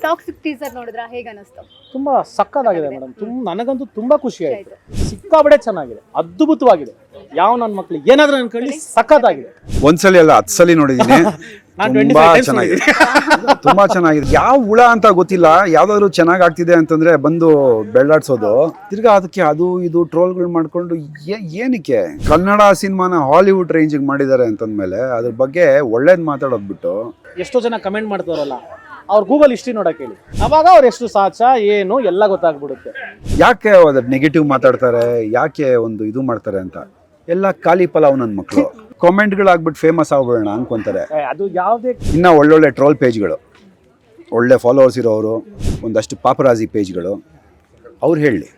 Toxic teaser ನೋಡಿದ್ರ ಹೇಗೆ ಅನಿಸ್ತು? ತುಂಬಾ ಸಕ್ಕತ್ತಾಗಿದೆ ಮೇಡಮ್. ನನಗಂತೂ ತುಂಬಾ ಖುಷಿ ಆಯ್ತು. ಸಿಕ್ಕಾಬಡೆ ಚೆನ್ನಾಗಿದೆ, ಅದ್ಭುತವಾಗಿದೆ. ಯಾವ ನನ್ನ ಮಕ್ಳು ಏನಾದ್ರೂ ಅನ್ಕೊಳ್ಳಿ, ಸಕ್ಕತ್ತಾಗಿದೆ. ಒಂದ್ಸಲಿ ಅಲ್ಲ 10 ಸಲ ನೋಡಿದೀನಿ. ತುಂಬಾ ಚೆನ್ನಾಗಿದೆ, ತುಂಬಾ ಚೆನ್ನಾಗಿದೆ. ಯಾವ ಹುಳ ಅಂತ ಗೊತ್ತಿಲ್ಲ, ಯಾವ್ದಾದ್ರು ಚೆನ್ನಾಗ್ ಆಗ್ತಿದೆ ಅಂತಂದ್ರೆ ಬಂದು ಬೆಳ್ಳಾಡ್ಸೋದು, ತಿರ್ಗಾ ಅದಕ್ಕೆ ಅದು ಇದು ಟ್ರೋಲ್ಗಳು ಮಾಡ್ಕೊಂಡು ಏನಕ್ಕೆ ಕನ್ನಡ ಸಿನಿಮಾನ ಹಾಲಿವುಡ್ ರೇಂಜ್ ಮಾಡಿದ್ದಾರೆ ಅಂತಂದ್ಮೇಲೆ ಅದ್ರ ಬಗ್ಗೆ ಒಳ್ಳೇದ್ ಮಾತಾಡೋದ್ ಬಿಟ್ಟು ಎಷ್ಟೋ ಜನ ಕಮೆಂಟ್ ಮಾಡ್ತಾರಲ್ಲ, ಅವ್ರು ಗೂಗಲ್ ಹಿಸ್ಟ್ರಿ ನೋಡಕ್ ಹೇಳಿ, ಅವಾಗ ಅವ್ರು ಎಷ್ಟು ಸಾಚ ಏನು ಎಲ್ಲ ಗೊತ್ತಾಗ್ಬಿಡುತ್ತೆ. ಯಾಕೆ ಅದ್ರ ನೆಗೆಟಿವ್ ಮಾತಾಡ್ತಾರೆ, ಯಾಕೆ ಒಂದು ಇದು ಮಾಡ್ತಾರೆ ಅಂತ ಎಲ್ಲ ಖಾಲಿ ಪಲಾವ್ ನನ್ನ ಮಕ್ಕಳು. ಕಾಮೆಂಟ್ಗಳಾಗ್ಬಿಟ್ಟು ಫೇಮಸ್ ಆಗ್ಬಿಡೋಣ ಅನ್ಕೊಂತಾರೆ. ಅದು ಯಾವುದೇ ಇನ್ನ ಒಳ್ಳೊಳ್ಳೆ ಟ್ರೋಲ್ ಪೇಜ್ಗಳು, ಒಳ್ಳೆ ಫಾಲೋವರ್ಸ್ ಇರೋರು, ಒಂದಷ್ಟು ಪಾಪರಾಜಿ ಪೇಜ್ಗಳು, ಅವ್ರು ಹೇಳಿ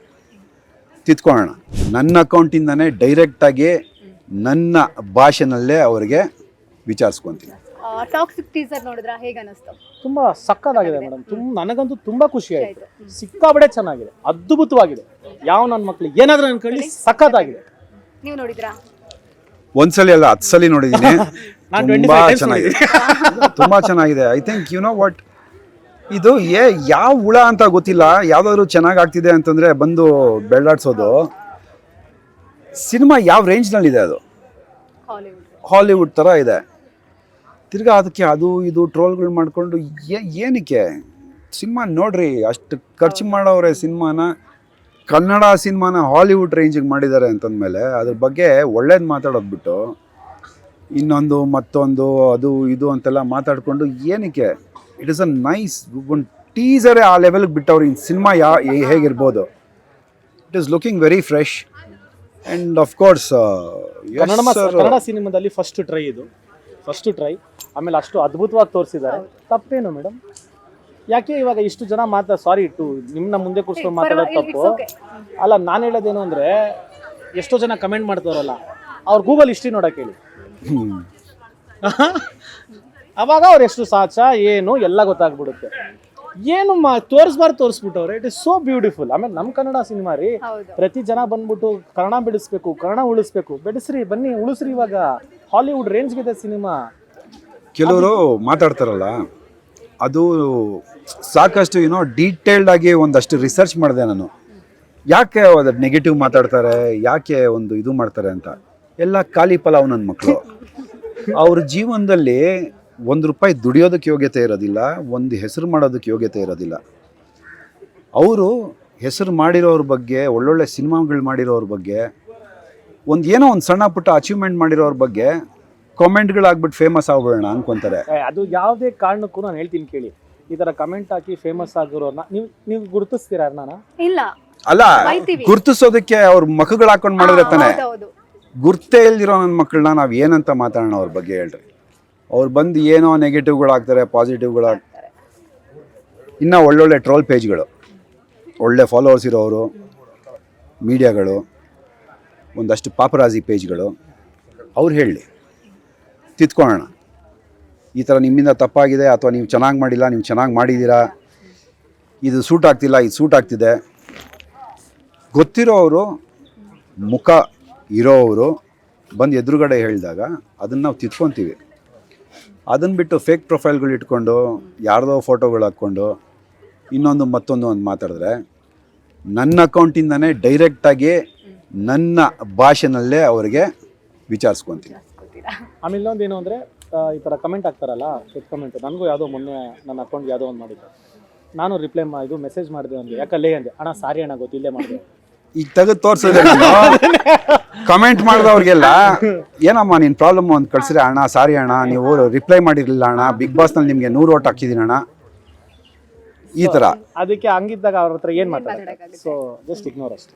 ತಿತ್ಕೊಳ್ಳೋಣ. ನನ್ನ ಅಕೌಂಟಿಂದಾನೇ ಡೈರೆಕ್ಟಾಗಿ ನನ್ನ ಭಾಷೆನಲ್ಲೇ ಅವರಿಗೆ ವಿಚಾರಿಸ್ಕೊಂತೀನಿ. ಟಾಕ್ಸಿಕ್ ಟೀಸರ್ ನೋಡಿದ್ರ ಹೇಗೆ ಅನಿಸ್ತು? ತುಂಬಾ ಸಕ್ಕತ್ತಾಗಿದೆ ಮೇಡಮ್. ನನಗಂತೂ ತುಂಬಾ ಖುಷಿ ಆಯ್ತು. ಸಿಕ್ಕಾಬಡೆ ಚೆನ್ನಾಗಿದೆ, ಅದ್ಭುತವಾಗಿದೆ. ಯಾವ ನನ್ನ ಮಕ್ಳು ಏನಾದ್ರೂ ಅನ್ಕೊಳ್ಳಿ, ಸಕ್ಕತ್ತಾಗಿದೆ. ನೀವು ನೋಡಿದ್ರಾ? ಒಂದ್ಸಲಿ ಅಲ್ಲ 10 ಸಲ ನೋಡಿದೀನಿ. ತುಂಬಾ ಚೆನ್ನಾಗಿದೆ, ತುಂಬಾ ಚೆನ್ನಾಗಿದೆ. I think you know what, ಇದು ಯಾವ ಹುಳ ಅಂತ ಗೊತ್ತಿಲ್ಲ, ಯಾವ್ದಾದ್ರು ಚೆನ್ನಾಗ್ ಆಗ್ತಿದೆ ಅಂತಂದ್ರೆ ಬಂದು ಬೆಳ್ಳಾಡ್ಸೋದು. ಸಿನಿಮಾ ಯಾವ ರೇಂಜ್ ನಲ್ಲಿ ಇದೆ, ಅದು ಹಾಲಿವುಡ್ ತರ ಇದೆ. ತಿರ್ಗಾ ಅದಕ್ಕೆ ಅದು ಇದು ಟ್ರೋಲ್ಗಳು ಮಾಡ್ಕೊಂಡು ಏನಕ್ಕೆ ಸಿನಿಮಾ ನೋಡ್ರಿ, ಅಷ್ಟು ಖರ್ಚು ಮಾಡೋರೆ ಸಿನಿಮಾನ, ಕನ್ನಡ ಸಿನಿಮಾನ ಹಾಲಿವುಡ್ ರೇಂಜಿಗೆ ಮಾಡಿದ್ದಾರೆ ಅಂತಂದಮೇಲೆ ಅದ್ರ ಬಗ್ಗೆ ಒಳ್ಳೇದು ಮಾತಾಡೋದು ಬಿಟ್ಟು ಇನ್ನೊಂದು ಮತ್ತೊಂದು ಅದು ಇದು ಅಂತೆಲ್ಲ ಮಾತಾಡ್ಕೊಂಡು ಏನಕ್ಕೆ. ಇಟ್ ಇಸ್ ಅ ನೈಸ್ ಒಂದು ಟೀಸರೇ ಆ ಲೆವೆಲ್ಗೆ ಬಿಟ್ಟವ್ರು. ಇನ್ನು ಸಿನಿಮಾ ಹೇಗಿರ್ಬೋದು, it is looking very fresh and of course Kannada ಸಿನಿಮಾದಲ್ಲಿ ಫಸ್ಟ್ ಟ್ರೈ ಇದು, ಫಸ್ಟ್ ಟ್ರೈ. ಆಮೇಲೆ ಅಷ್ಟು ಅದ್ಭುತವಾಗಿ ತೋರಿಸಿದ್ದಾರೆ. ತಪ್ಪೇನು ಮೇಡಮ್? ಯಾಕೆ ಇವಾಗ ಇಷ್ಟು ಜನ ಸಾರಿ ನಿಮ್ಮನ್ನ ಮುಂದೆ ಕೂರಿಸ್ಕೊಂಡು ಮಾತಾಡೋದು ತಪ್ಪು ಅಲ್ಲ. ನಾನು ಹೇಳೋದೇನು ಅಂದರೆ, ಎಷ್ಟೋ ಜನ ಕಮೆಂಟ್ ಮಾಡ್ತಾರಲ್ಲ, ಅವ್ರು ಗೂಗಲ್ ಹಿಸ್ಟ್ರಿ ನೋಡಕ್ಕೆ ಹೇಳಿ, ಅವಾಗ ಅವ್ರು ಎಷ್ಟು ಸಾಚ ಏನು ಎಲ್ಲ ಗೊತ್ತಾಗ್ಬಿಡುತ್ತೆ. ಏನು ತೋರಿಸ್ಬಿಟ್ಟವ್ರೆ. It is so beautiful. ಆಮೇಲೆ ನಮ್ಮ ಕನ್ನಡ ಸಿನಿಮಾ ರೀ, ಪ್ರತಿ ಜನ ಬಂದ್ಬಿಟ್ಟು ಕನ್ನಡ ಬಿಡಿಸ್ಬೇಕು, ಕನ್ನಡ ಉಳಿಸ್ಬೇಕು. ಬೆಳೆಸ್ರಿ, ಬನ್ನಿ, ಉಳಿಸ್ರಿ. ಇವಾಗ ಹಾಲಿವುಡ್ ರೇಂಜ್ಗಿದೆ ಸಿನಿಮಾ. ಕೆಲವರು ಮಾತಾಡ್ತಾರಲ್ಲ, ಅದು ಸಾಕಷ್ಟು ಡೀಟೇಲ್ಡ್ ಆಗಿ ಒಂದಷ್ಟು ರಿಸರ್ಚ್ ಮಾಡಿದೆ ನಾನು. ಯಾಕೆ ಅದ್ರ ನೆಗೆಟಿವ್ ಮಾತಾಡ್ತಾರೆ, ಯಾಕೆ ಒಂದು ಇದು ಮಾಡ್ತಾರೆ ಅಂತ. ಎಲ್ಲ ಖಾಲಿ ಪಲಾವ್ ನನ್ನ ಮಕ್ಕಳು. ಅವ್ರ ಜೀವನದಲ್ಲಿ ₹1 ದುಡಿಯೋದಕ್ಕೆ ಯೋಗ್ಯತೆ ಇರೋದಿಲ್ಲ, ಒಂದು ಹೆಸರು ಮಾಡೋದಕ್ಕೆ ಯೋಗ್ಯತೆ ಇರೋದಿಲ್ಲ. ಅವರು ಹೆಸರು ಮಾಡಿರೋರ ಬಗ್ಗೆ, ಒಳ್ಳೊಳ್ಳೆ ಸಿನಿಮಾಗಳು ಮಾಡಿರೋರ ಬಗ್ಗೆ, ಏನೋ ಒಂದು ಸಣ್ಣ ಪುಟ್ಟ ಅಚೀವ್ಮೆಂಟ್ ಮಾಡಿರೋರ ಬಗ್ಗೆ ಕಾಮೆಂಟ್ಗಳಾಗ್ಬಿಟ್ಟು ಫೇಮಸ್ ಆಗ್ಬಿಡೋಣ ಅನ್ಕೊಂತಾರೆ. ಅದು ಯಾವುದೇ ಕಾರಣಕ್ಕೂ ನಾನು ಹೇಳ್ತೀನಿ ಕೇಳಿ, ಈ ತರ ಕಮೆಂಟ್ ಹಾಕಿ ಫೇಮಸ್ ಆಗಿರೋರ್ನ ನೀವು ಗುರುತಿಸ್ತೀರಾ? ಇಲ್ಲ ಅಲ್ಲ, ಗುರುತಿಸೋದಕ್ಕೆ ಅವ್ರ ಮಕ್ಕಳು ಹಾಕೊಂಡು ಮಾಡಿದ್ರೆ ತಾನೆ. ಗುರ್ತೇ ಇಲ್ದಿರೋ ನನ್ನ ಮಕ್ಕಳನ್ನ ನಾವು ಏನಂತ ಮಾತಾಡೋಣ ಅವ್ರ ಬಗ್ಗೆ ಹೇಳ್ರಿ. ಅವ್ರು ಬಂದು ಏನೋ ನೆಗೆಟಿವ್ಗಳಾಗ್ತಾರೆ, ಪಾಸಿಟಿವ್ಗಳಾಗ್ತಾರೆ. ಇನ್ನು ಒಳ್ಳೊಳ್ಳೆ ಟ್ರೋಲ್ ಪೇಜ್ಗಳು, ಒಳ್ಳೆ ಫಾಲೋವರ್ಸ್ ಇರೋರು, ಮೀಡಿಯಾಗಳು, ಒಂದಷ್ಟು ಪಾಪರಾಜಿ ಪೇಜ್ಗಳು, ಅವ್ರು ಹೇಳಿ ತಿತ್ಕೊಳ್ಳೋಣ. ಈ ಥರ ನಿಮ್ಮಿಂದ ತಪ್ಪಾಗಿದೆ, ಅಥವಾ ನೀವು ಚೆನ್ನಾಗಿ ಮಾಡಿಲ್ಲ, ನೀವು ಚೆನ್ನಾಗಿ ಮಾಡಿದ್ದೀರಾ, ಇದು ಸೂಟ್ ಆಗ್ತಿಲ್ಲ, ಇದು ಸೂಟ್ ಆಗ್ತಿದೆ. ಗೊತ್ತಿರೋವರು, ಮುಖ ಇರೋವರು ಬಂದು ಎದುರುಗಡೆ ಹೇಳಿದಾಗ ಅದನ್ನು ನಾವು ತಿತ್ಕೊತೀವಿ. ಅದನ್ನು ಬಿಟ್ಟು ಫೇಕ್ ಪ್ರೊಫೈಲ್ಗಳು ಇಟ್ಕೊಂಡು ಯಾರ್ದೋ ಫೋಟೋಗಳು ಹಾಕ್ಕೊಂಡು ಇನ್ನೊಂದು ಮತ್ತೊಂದು ಒಂದು ಮಾತಾಡಿದ್ರೆ, ನನ್ನ ಅಕೌಂಟಿಂದಾನೇ ಡೈರೆಕ್ಟಾಗಿ ನನ್ನ ಭಾಷೆನಲ್ಲೇ ಅವರಿಗೆ ವಿಚಾರಿಸ್ಕೊತೀನಿ. ಆಮೇಲೆ ಇನ್ನೊಂದು ಏನು ಅಂದರೆ, ಈ ಥರ ಕಮೆಂಟ್ ಆಗ್ತಾರಲ್ಲ, ಫೇಕ್ ಕಮೆಂಟ್. ನನಗೂ ಯಾವುದೋ ಮೊನ್ನೆ ನನ್ನ ಅಕೌಂಟ್ಗೆ ಯಾವುದೋ ಒಂದು ಮಾಡಿದ್ದೆ, ನಾನು ರಿಪ್ಲೈ ಇದು ಮೆಸೇಜ್ ಮಾಡಿದೆ ಅವನಿಗೆ. ಯಾಕಲ್ಲೇ ಅಂದೆ, ಅಣ್ಣ ಸಾರಿ ಅಣ್ಣ, ಗೊತ್ತಿಲ್ಲೇ ಮಾಡಿದೆ. ಈಗ ತೆಗೆದು ತೋರಿಸಿದೆ ಕಮೆಂಟ್ ಮಾಡಿದವ್ರಿಗೆಲ್ಲ, ಏನಮ್ಮ ನಿನ್ನ ಪ್ರಾಬ್ಲಮ್ ಅಂತ ಕಳಿಸಿದ್ರೆ, ಅಣ್ಣ ಸಾರಿ ಅಣ್ಣ, ನೀವು ರಿಪ್ಲೈ ಮಾಡಿರಲಿಲ್ಲ ಅಣ್ಣ, ಬಿಗ್ ಬಾಸ್ನಲ್ಲಿ ನಿಮಗೆ 100 ಓಟ್ ಹಾಕಿದ್ದೀನಿ ಅಣ್ಣ, ಈ ಥರ. ಅದಕ್ಕೆ ಹಂಗಿದ್ದಾಗ ಅವ್ರ ಹತ್ರ ಏನು ಮಾಡ್ತಾರೆ? ಸೊ ಜಸ್ಟ್ ಇಗ್ನೋರ್ ಅಷ್ಟೇ.